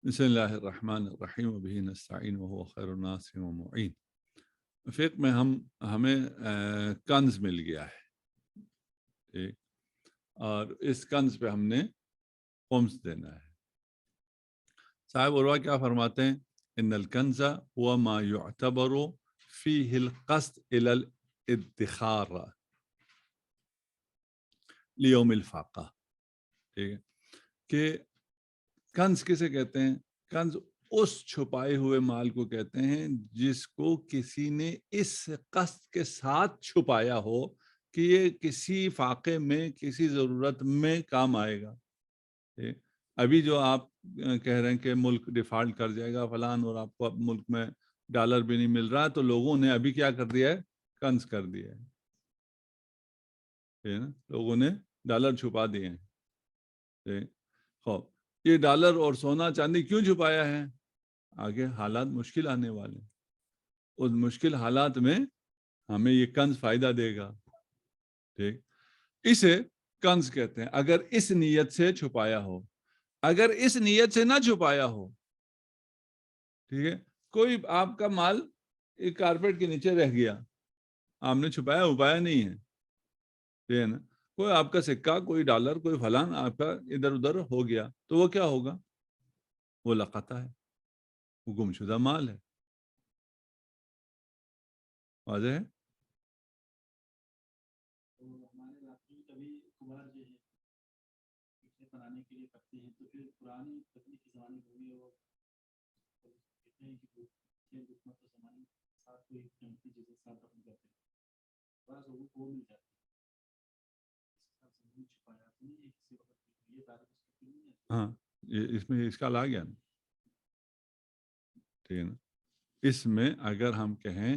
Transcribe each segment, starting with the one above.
بسم اللہ الرحمن الرحیم وبہ نستعین وہو خیر الناصر ومعین۔ فقہ میں ہمیں کنز مل گیا ہے، ٹھیک، اور اس کنز پہ ہم نے خمس دینا ہے۔ صاحب عروہ کیا فرماتے ہیں؟ ان الکنز هو ما يعتبر فيه القصد الى الادخار لیوم الفاقہ، ٹھیک ہے، کہ کنز کسے کہتے ہیں؟ کنز اس چھپائے ہوئے مال کو کہتے ہیں جس کو کسی نے اس قصد کے ساتھ چھپایا ہو کہ یہ کسی فاقے میں، کسی ضرورت میں کام آئے گا۔ ابھی جو آپ کہہ رہے ہیں کہ ملک ڈیفالٹ کر جائے گا فلان، اور آپ کو اب ملک میں ڈالر بھی نہیں مل رہا، تو لوگوں نے ابھی کیا کر دیا ہے؟ کنز کر دیا ہے نا، لوگوں نے ڈالر چھپا دیے ہیں۔ خوب یہ ڈالر اور سونا چاندی کیوں چھپایا ہے؟ آگے حالات مشکل آنے والے، اس مشکل حالات میں ہمیں یہ کنز فائدہ دے گا، ٹھیک، اسے کنز کہتے ہیں اگر اس نیت سے چھپایا ہو۔ اگر اس نیت سے نہ چھپایا ہو، ٹھیک ہے، کوئی آپ کا مال ایک کارپیٹ کے نیچے رہ گیا، آپ نے چھپایا اپایا نہیں ہے، ٹھیک ہے نا، کوئی آپ کا سکہ، کوئی ڈالر، کوئی فلان آپ کا ادھر ادھر ہو گیا، تو وہ کیا ہوگا؟ وہ لاقطہ ہے، وہ گمشدہ مال ہے۔ واضح ہے؟ ہاں، اس میں اشکال آ گیا نا، ٹھیک ہے نا۔ اس میں اگر ہم کہیں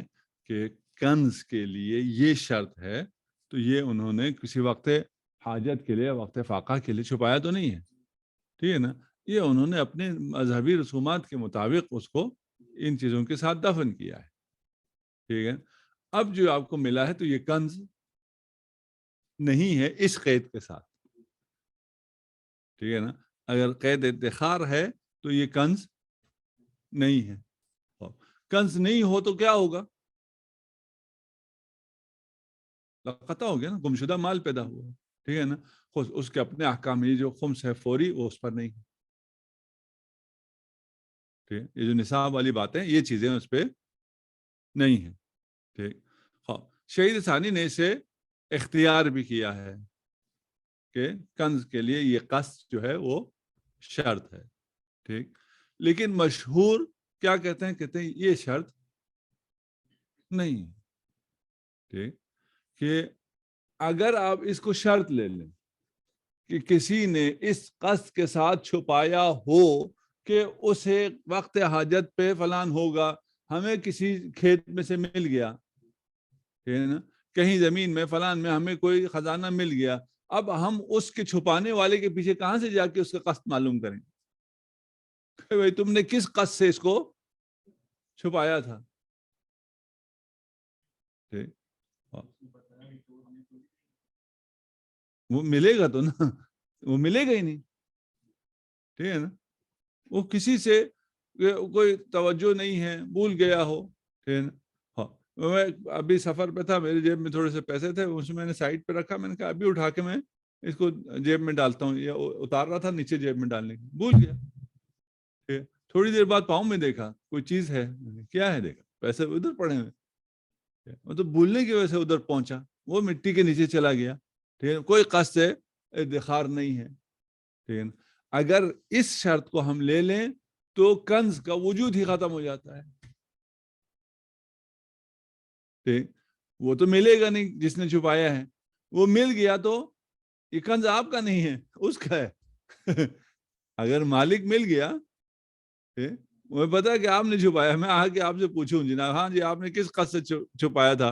کہ کنز کے لیے یہ شرط ہے، تو یہ انہوں نے کسی وقت حاجت کے لیے، وقت فاقہ کے لیے چھپایا تو نہیں ہے، ٹھیک ہے نا، یہ انہوں نے اپنے مذہبی رسومات کے مطابق اس کو ان چیزوں کے ساتھ دفن کیا ہے، ٹھیک ہے۔ اب جو آپ کو ملا ہے تو یہ کنز نہیں ہے اس قید کے ساتھ، ٹھیک ہے نا، اگر قید ادخار ہے تو یہ کنز نہیں ہے۔ کنز نہیں ہو تو کیا ہوگا؟ لاقطہ ہو گیا نا، گمشدہ مال پیدا ہوا، ٹھیک ہے نا۔ اس کے اپنے احکام، یہ جو خمس ہے فوری، وہ اس پر نہیں ہے، ٹھیک ہے، یہ جو نصاب والی باتیں، یہ چیزیں اس پہ نہیں ہیں، ٹھیک۔ شہید ثانی نے اسے اختیار بھی کیا ہے کہ کنز کے لیے یہ قصد جو ہے وہ شرط ہے، ٹھیک، لیکن مشہور کیا کہتے ہیں؟ کہتے ہیں یہ شرط نہیں، ٹھیک، کہ اگر آپ اس کو شرط لے لیں کہ کسی نے اس قصد کے ساتھ چھپایا ہو کہ اسے وقت حاجت پہ فلان ہوگا، ہمیں کسی کھیت میں سے مل گیا، ٹھیک ہے نا، کہیں زمین میں فلان میں ہمیں کوئی خزانہ مل گیا، اب ہم اس کے چھپانے والے کے پیچھے کہاں سے جا کے اس کا قصد معلوم کریں کہ بھئی تم نے کس قصد سے اس کو چھپایا تھا، ٹھیک، وہ ملے گا تو نا، وہ ملے گا ہی نہیں، ٹھیک ہے نا، وہ کسی سے کوئی توجہ نہیں ہے، بھول گیا ہو، ٹھیک ہے نا۔ میں ابھی سفر پہ تھا، میری جیب میں تھوڑے سے پیسے تھے، اس میں نے سائڈ پہ رکھا، میں نے کہا ابھی اٹھا کے میں اس کو جیب میں ڈالتا ہوں، یہ اتار رہا تھا نیچے جیب میں ڈالنے کی، بھول گیا، تھوڑی دیر بعد پاؤں میں دیکھا کوئی چیز ہے، کیا ہے دیکھا، پیسے ادھر پڑے ہوئے، مطلب بھولنے کی وجہ سے ادھر پہنچا، وہ مٹی کے نیچے چلا گیا، ٹھیک ہے، کوئی قصد ادخار نہیں ہے، ٹھیک ہے۔ اگر اس شرط کو ہم لے لیں تو کنز کا وجود ہی ختم ہو جاتا ہے، ٹھیک، وہ تو ملے گا نہیں جس نے چھپایا ہے، وہ مل گیا تو یہ کنز آپ کا نہیں ہے، اس کا ہے۔ اگر مالک مل گیا، مجھے پتا ہے کہ آپ نے چھپایا، میں آ کے آپ سے پوچھوں جناب ہاں جی آپ نے کس قصد سے چھپایا تھا،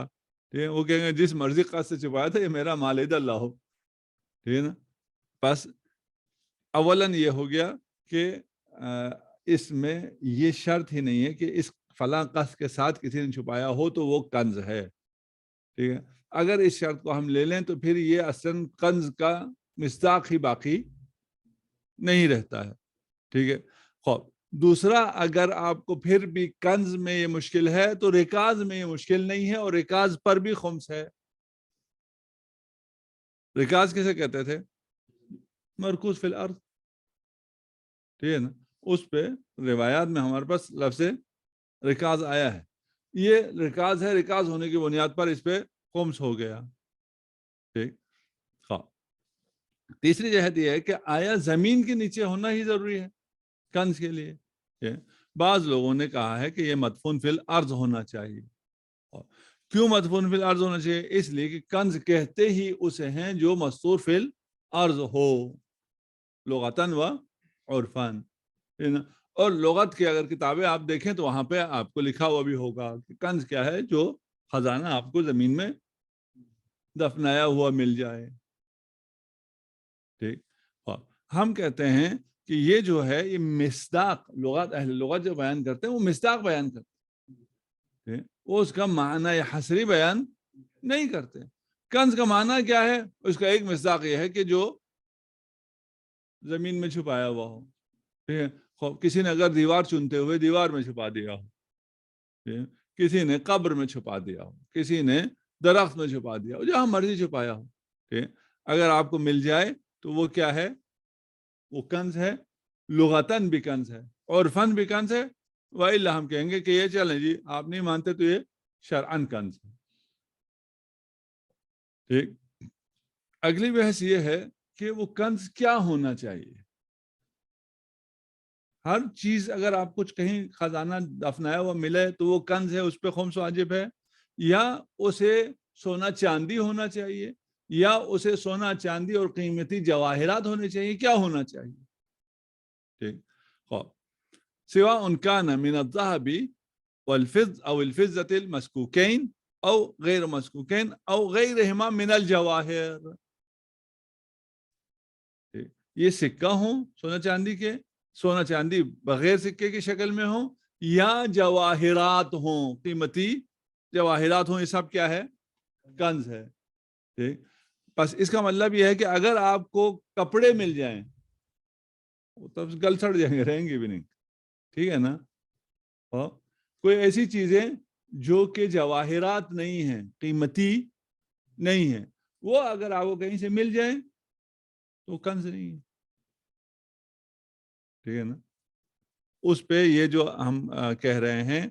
ٹھیک ہے، وہ کہیں گے جس مرضی قصد سے چھپایا تھا، یہ میرا مال ادھر لاؤ، ٹھیک ہے نا۔ بس اولاً یہ ہو گیا کہ اس میں یہ شرط ہی نہیں ہے کہ اس فلاں قصد کے ساتھ کسی نے چھپایا ہو تو وہ کنز ہے، ٹھیک ہے۔ اگر اس شرط کو ہم لے لیں تو پھر یہ اصلاً کنز کا مصداق ہی باقی نہیں رہتا ہے، ٹھیک ہے۔ خوب دوسرا اگر آپ کو پھر بھی کنز میں یہ مشکل ہے تو رکاز میں یہ مشکل نہیں ہے، اور رکاز پر بھی خمس ہے۔ رکاز کیسے کہتے تھے؟ مرکوز فی الارض، ٹھیک ہے نا، اس پہ روایات میں ہمارے پاس لفظ رکاز آیا ہے، یہ رکاز ہے، رکاز ہونے کی بنیاد پر اس پہ خمس ہو گیا، ٹھیک۔ تیسری جہت یہ ہے کہ آیا زمین کے نیچے ہونا ہی ضروری ہے کنز کے لیے؟ بعض لوگوں نے کہا ہے کہ یہ مدفون فی الارض ہونا چاہیے۔ کیوں مدفون فی الارض ہونا چاہیے؟ اس لیے کہ کنز کہتے ہی اسے ہیں جو مستور فی الارض ہو، لغتاً و عرفاً، اور لغت کی اگر کتابیں آپ دیکھیں تو وہاں پہ آپ کو لکھا ہوا بھی ہوگا کہ کنز کیا ہے؟ جو خزانہ آپ کو زمین میں دفنایا ہوا مل جائے، ٹھیک۔ ہم کہتے ہیں کہ یہ جو ہے یہ مصداق، لغت اہل لغت جو بیان کرتے ہیں وہ مصداق بیان کرتے ہیں، وہ اس کا معنی حصری بیان نہیں کرتے۔ کنز کا معنی کیا ہے؟ اس کا ایک مصداق یہ ہے کہ جو زمین میں چھپایا ہوا ہو، ٹھیک ہے۔ کسی نے اگر دیوار چنتے ہوئے دیوار میں چھپا دیا ہو، کسی نے قبر میں چھپا دیا ہو، کسی نے درخت میں چھپا دیا ہو، جہاں مرضی چھپایا ہو، ٹھیک، اگر آپ کو مل جائے تو وہ کیا ہے؟ وہ کنز ہے، لغتاً بھی کنز ہے، عرفاً بھی کنز ہے، وَإِلَّا ہم کہیں گے کہ یہ چلیں جی آپ نہیں مانتے تو یہ شرعاً کنز ہے، ٹھیک۔ اگلی بحث یہ ہے کہ وہ کنز کیا ہونا چاہیے؟ ہر چیز اگر آپ کچھ کہیں خزانہ دفنایا ہوا ملے تو وہ کنز ہے، اس پہ خمس واجب ہے، یا اسے سونا چاندی ہونا چاہیے، یا اسے سونا چاندی اور قیمتی جواہرات ہونے چاہیے، کیا ہونا چاہیے؟ ٹھیک، سوا ان کان من الذهب والفض او الفضة المسكوكين او غیر مسکوکین او غیرهما من الجواہر، یہ سکہ ہوں سونا چاندی کے، سونا چاندی بغیر سکے کی شکل میں ہوں، یا جواہرات ہوں، قیمتی جواہرات ہوں، یہ سب کیا ہے؟ کنز ہے، ٹھیک۔ بس اس کا مطلب یہ ہے کہ اگر آپ کو کپڑے مل جائیں وہ تب گل سڑ جائیں گے، رہیں گے بھی نہیں، ٹھیک ہے نا۔ کوئی ایسی چیزیں جو کہ جواہرات نہیں ہیں، قیمتی نہیں ہیں، وہ اگر آپ کو کہیں سے مل جائیں تو کنز نہیں ہے، ٹھیک ہے نا۔ اس پہ یہ جو ہم کہہ رہے ہیں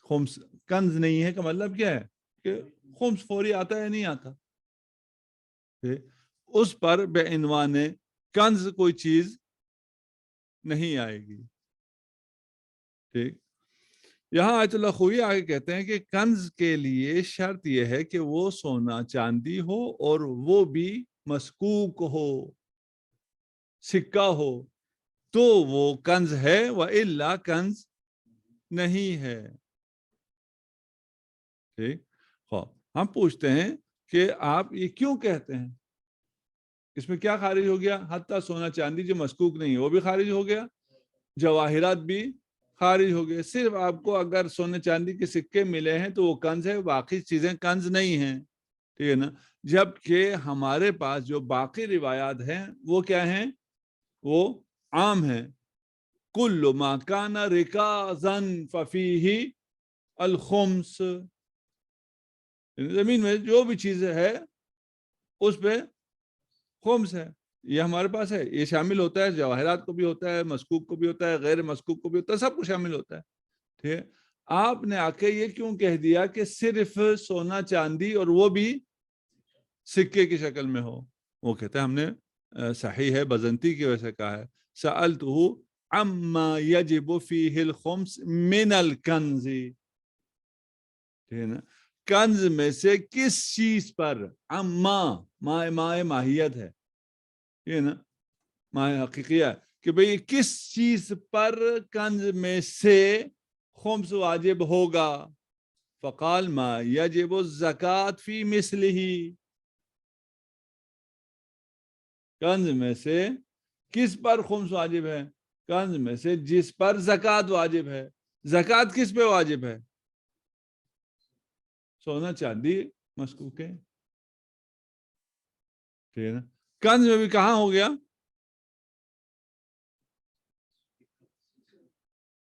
خمس کنز نہیں ہے کا مطلب کیا ہے؟ کہ خمس فوری آتا ہے نہیں آتا، اس پر بے عنوان کنز کوئی چیز نہیں آئے گی، ٹھیک۔ یہاں آیت اللہ خوئی آگے کہتے ہیں کہ کنز کے لیے شرط یہ ہے کہ وہ سونا چاندی ہو اور وہ بھی مسکوک ہو، سکہ ہو، تو وہ کنز ہے، وَإِلَّا کنز نہیں ہے، ٹھیک۔ ہم پوچھتے ہیں کہ آپ یہ کیوں کہتے ہیں؟ اس میں کیا خارج ہو گیا؟ حتیٰ سونا چاندی جو مسکوک نہیں ہے وہ بھی خارج ہو گیا، جواہرات بھی خارج ہو گئے، صرف آپ کو اگر سونے چاندی کے سکے ملے ہیں تو وہ کنز ہے، باقی چیزیں کنز نہیں ہیں، ٹھیک ہے نا۔ جبکہ ہمارے پاس جو باقی روایات ہیں وہ کیا ہیں؟ وہ عام ہیں، کل ما کان رکازا ففیہ الخمس، زمین میں جو بھی چیز ہے اس پہ خمس ہے، یہ ہمارے پاس ہے، یہ شامل ہوتا ہے جواہرات کو بھی ہوتا ہے، مسکوک کو بھی ہوتا ہے، غیر مسکوک کو بھی ہوتا ہے، سب کو شامل ہوتا ہے، ٹھیک ہے۔ آپ نے آ کے یہ کیوں کہہ دیا کہ صرف سونا چاندی اور وہ بھی سکے کی شکل میں ہو؟ وہ کہتے ہیں ہم نے صحیح ہے بزنتی کی وجہ سے کہا ہے، سألتہ عما یجب فیہ الخمس من الکنز، ٹھیک ہے نا، کنز میں سے کس چیز پر، عما ماہیت ہے، یہ نا معنی حقیقیہ ہے کہ بھئی کس چیز پر کنز میں سے خمس واجب ہوگا؟ فقال ما یجب الزکاة فی مثلہ، کنز میں سے کس پر خمس واجب ہے؟ کنز میں سے جس پر زکوٰۃ واجب ہے۔ زکوٰۃ کس پہ واجب ہے؟ سونا چاندی مسکوک ہے، ٹھیک ہے نا۔ کنز میں بھی کہاں ہو گیا؟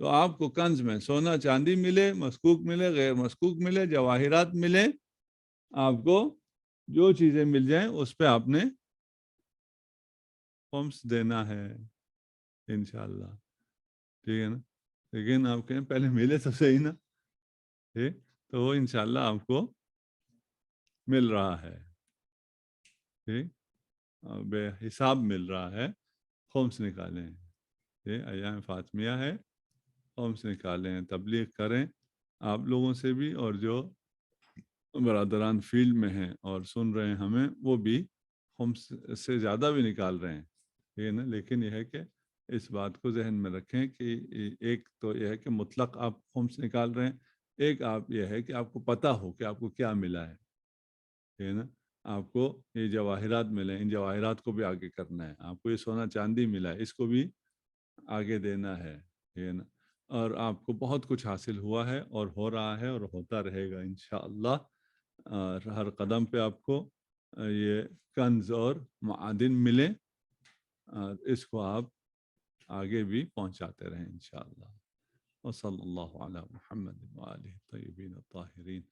تو آپ کو کنز میں سونا چاندی ملے، مسکوک ملے، غیر مسکوک ملے، جواہرات ملے، آپ کو جو چیزیں مل جائیں اس پہ آپ نے خمس دینا ہے انشاءاللہ، ٹھیک ہے نا. لیکن آپ کہیں پہلے ملے تو صحیح نا، ٹھیک، تو وہ انشاءاللہ آپ کو مل رہا ہے، ٹھیک، بے حساب مل رہا ہے. خمس نکالیں، ٹھیک، ایام فاطمیہ ہے، خمس نکالیں، تبلیغ کریں آپ لوگوں سے بھی، اور جو برادران فیلڈ میں ہیں اور سن رہے ہیں ہمیں، وہ بھی خمس سے زیادہ بھی نکال رہے ہیں، ٹھیک ہے نا. لیکن یہ ہے کہ اس بات کو ذہن میں رکھیں کہ ایک تو یہ ہے کہ مطلق آپ خمس نکال رہے ہیں، ایک آپ یہ ہے کہ آپ کو پتہ ہو کہ آپ کو کیا ملا ہے، ٹھیک ہے نا. آپ کو یہ جواہرات ملے، ان جواہرات کو بھی آگے کرنا ہے. آپ کو یہ سونا چاندی ملا ہے، اس کو بھی آگے دینا ہے، ٹھیک ہے نا. اور آپ کو بہت کچھ حاصل ہوا ہے اور ہو رہا ہے اور ہوتا رہے گا انشاءاللہ. ہر قدم پہ آپ کو یہ کنز اور معادن ملے، اس کو آپ آگے بھی پہنچاتے رہیں انشاءاللہ. وصلی اللہ علی محمد وآلہ الطیبین الطاہرین.